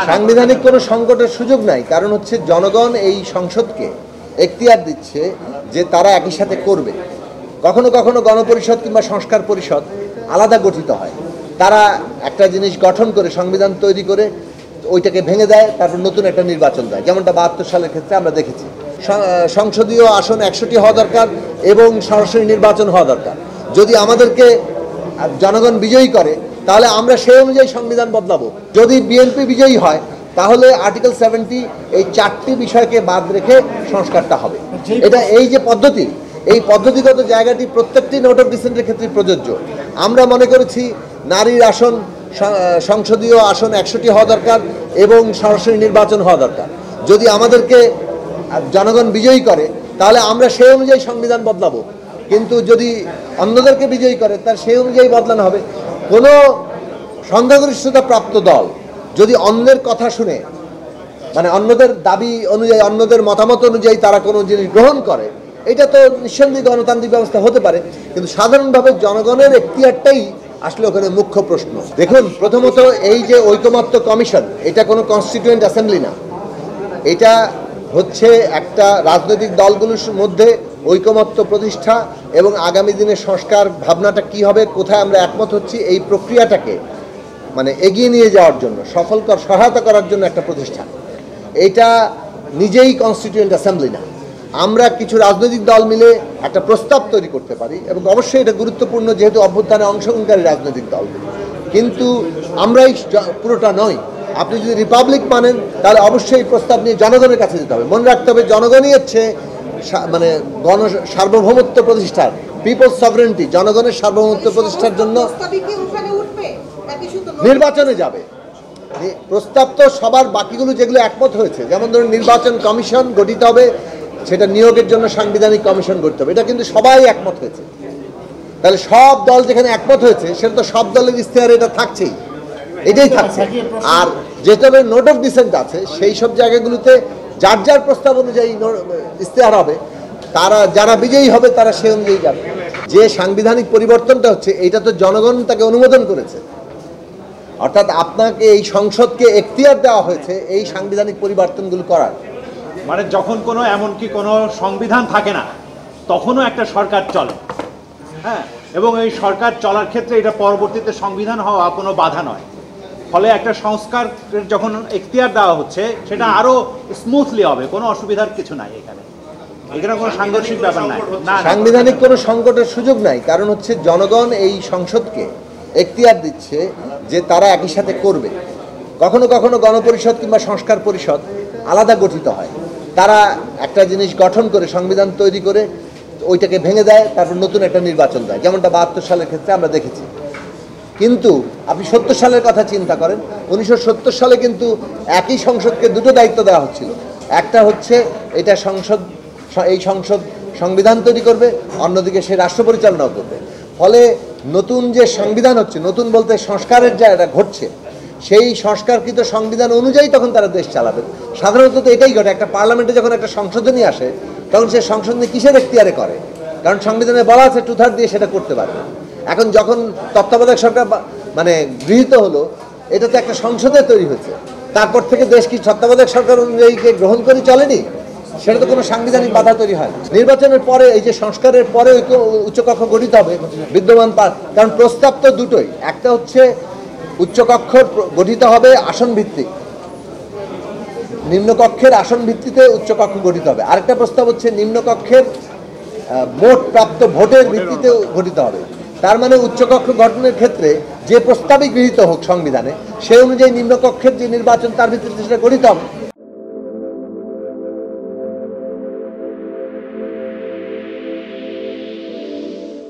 সাংবিধানিক কোনো সংকটের সুযোগ নাই, কারণ হচ্ছে জনগণ এই সংসদকে এখতিয়ার দিচ্ছে যে তারা একই সাথে করবে। কখনো কখনো গণপরিষদ কিংবা সংস্কার পরিষদ আলাদা গঠিত হয়, তারা একটা জিনিস গঠন করে সংবিধান তৈরি করে ওইটাকে ভেঙে দেয়, তারপর নতুন একটা নির্বাচন দেয়, যেমনটা ৭২ সালের ক্ষেত্রে আমরা দেখেছি। সংসদীয় আসন ১০০টি হওয়া দরকার এবং সরাসরি নির্বাচন হওয়া দরকার। যদি আমাদেরকে জনগণ বিজয়ী করে তাহলে আমরা সেই অনুযায়ী সংবিধান বদলাবো। যদি বিএনপি বিজয়ী হয় তাহলে আর্টিকেল 70 এই 4টি বিষয়কে বাদ রেখে সংস্কারটা হবে। এটা এই যে পদ্ধতি, এই পদ্ধতিগত জায়গাটি প্রত্যেকটি নোট অফ ডিসেন্টের ক্ষেত্রে প্রযোজ্য। আমরা মনে করেছি নারীর আসন সংসদীয় আসন ১০০টি হওয়া দরকার এবং সরাসরি নির্বাচন হওয়া দরকার। যদি আমাদেরকে জনগণ বিজয়ী করে তাহলে আমরা সেই অনুযায়ী সংবিধান বদলাবো, কিন্তু যদি অন্যদেরকে বিজয়ী করে তার সেই অনুযায়ী বদলানো হবে। কোনো সংখ্যাগরিষ্ঠতা প্রাপ্ত দল যদি অন্যের কথা শুনে, মানে অন্যদের দাবি অনুযায়ী, অন্যদের মতামত অনুযায়ী তারা কোনো জিনিস গ্রহণ করে, এটা তো নিঃসন্দেহে গণতান্ত্রিক ব্যবস্থা হতে পারে, কিন্তু সাধারণভাবে জনগণের এখতিয়ারটাই আসলে ওখানে মুখ্য প্রশ্ন। দেখুন, প্রথমত এই যে ঐকমত্য কমিশন, এটা কোনো কনস্টিটিউয়েন্ট অ্যাসেম্বলি না, এটা হচ্ছে একটা রাজনৈতিক দলগুলোর মধ্যে ঐকমত্য প্রতিষ্ঠা এবং আগামী দিনের সংস্কার ভাবনাটা কি হবে, কোথায় আমরা একমত হচ্ছি, এই প্রক্রিয়াটাকে মানে এগিয়ে নিয়ে যাওয়ার জন্য সহায়তা করার জন্য একটা প্রতিষ্ঠান। এটা নিজেই কনস্টিটিউয়েন্ট অ্যাসেম্বলি না। আমরা কিছু রাজনৈতিক দল মিলে একটা প্রস্তাব তৈরি করতে পারি এবং অবশ্যই এটা গুরুত্বপূর্ণ যেহেতু অভ্যুত্থানে অংশগ্রহণকারী রাজনৈতিক দল, কিন্তু আমরাই পুরোটা নই। আপনি যদি রিপাবলিক মানেন তাহলে অবশ্যই প্রস্তাব নিয়ে জনগণের কাছে যেতে হবে। মনে রাখতে হবে জনগণই হচ্ছে মানে সার্বভৌমত্ব প্রতিষ্ঠার, পিপলস সভরেন্টি, জনগণের সার্বভৌমত্ব প্রতিষ্ঠার জন্য নির্বাচনে যাবে। প্রস্তাব তো সবার বাকিগুলো যেগুলো একমত হয়েছে, যেমন ধরুন নির্বাচন কমিশন গঠিত হবে, সেটা নিয়োগের জন্য সাংবিধানিক কমিশন গঠিত হবে, এটা কিন্তু সবাই একমত হয়েছে। তাহলে সব দল যেখানে একমত হয়েছে সেটা তো সব দলের ইশতেহারে এটা থাকছেই, এটাই থাকছে। আর যেটা নোট অফ ডিসেন্ট আছে সেই সব জায়গাগুলোতে যার যার প্রস্তাব অনুযায়ী ইশতেহার হবে, তারা যারা বিজয়ী হবে তারা সে অনুযায়ী যাবে। যে সাংবিধানিক পরিবর্তনটা হচ্ছে এটা তো জনগণ তাকে অনুমোদন করেছে, অর্থাৎ আপনাকে এই সংসদকে এখতিয়ার দেওয়া হয়েছে এই সাংবিধানিক পরিবর্তনগুলো করার। মানে যখন কোনো এমনকি কোনো সংবিধান থাকে না তখনও একটা সরকার চলে, হ্যাঁ, এবং এই সরকার চলার ক্ষেত্রে এটা পরবর্তীতে সংবিধান হওয়া কোনো বাধা নয়। ফলে একটা সংস্কার যখন এখতিয়ার দেওয়া হচ্ছে সেটা আরো স্মুথলি হবে, কোনো অসুবিধার কিছু নাই। এখানে কোনো সাংঘর্ষিক ব্যাপার নাই, সাংবিধানিক কোনো সংকটের সুযোগ নাই, কারণ হচ্ছে জনগণ এই সংসদকে এখতিয়ার দিচ্ছে যে তারা একই সাথে করবে। কখনো কখনো গণপরিষদ কিংবা সংস্কার পরিষদ আলাদা গঠিত হয়, তারা একটা জিনিস গঠন করে সংবিধান তৈরি করে ওইটাকে ভেঙে দেয়, তারপর নতুন একটা নির্বাচন দেয়, যেমনটা ৭২ সালের ক্ষেত্রে আমরা দেখেছি। কিন্তু আপনি ৭০ সালের কথা চিন্তা করেন, 1970 সালে কিন্তু একই সংসদকে দুটো দায়িত্ব দেওয়া হচ্ছিল। একটা হচ্ছে এটা এই সংসদ সংবিধান তৈরি করবে, অন্যদিকে সে রাষ্ট্র পরিচালনাও করবে। ফলে নতুন যে সংবিধান হচ্ছে, নতুন বলতে সংস্কারের যা এটা ঘটছে, সেই সংস্কারকৃত সংবিধান অনুযায়ী তখন তারা দেশ চালাবে। সাধারণত তো এটাই ঘটে, একটা পার্লামেন্টে যখন একটা সংশোধনী আসে তখন সে সংশোধনী কিসের এখতিয়ারে করে, কারণ সংবিধানে বলা আছে 2/3 দিয়ে সেটা করতে পারবে। এখন যখন তত্ত্বাবধায়ক সরকার মানে গৃহীত হলো, এটা তো একটা সংসদে তৈরি হয়েছে, তারপর থেকে দেশ কি তত্ত্বাবধায়ক সরকার অনুযায়ী গ্রহণ করে চলেনি, সেটা তো কোনো সাংবিধানিক বাধা তৈরি হয় না। নির্বাচনের পরে এই যে সংস্কারের পরে উচ্চকক্ষ গঠিত হবে বিদ্যমান, কারণ প্রস্তাব তো দুটোই, একটা হচ্ছে উচ্চকক্ষ গঠিত হবে আসন ভিত্তিক, নিম্নকক্ষের আসন ভিত্তিতে উচ্চকক্ষ গঠিত হবে। আরেকটা প্রস্তাব হচ্ছে নিম্নকক্ষের মোট প্রাপ্ত ভোটের ভিত্তিতে গঠিত হবে। তার মানে উচ্চকক্ষ গঠনের ক্ষেত্রে যে প্রস্তাবই গৃহীত হোক সংবিধানে, সেই অনুযায়ী নিম্নকক্ষের যে নির্বাচন তার ভিত্তিতে সেটা গঠিত হবে।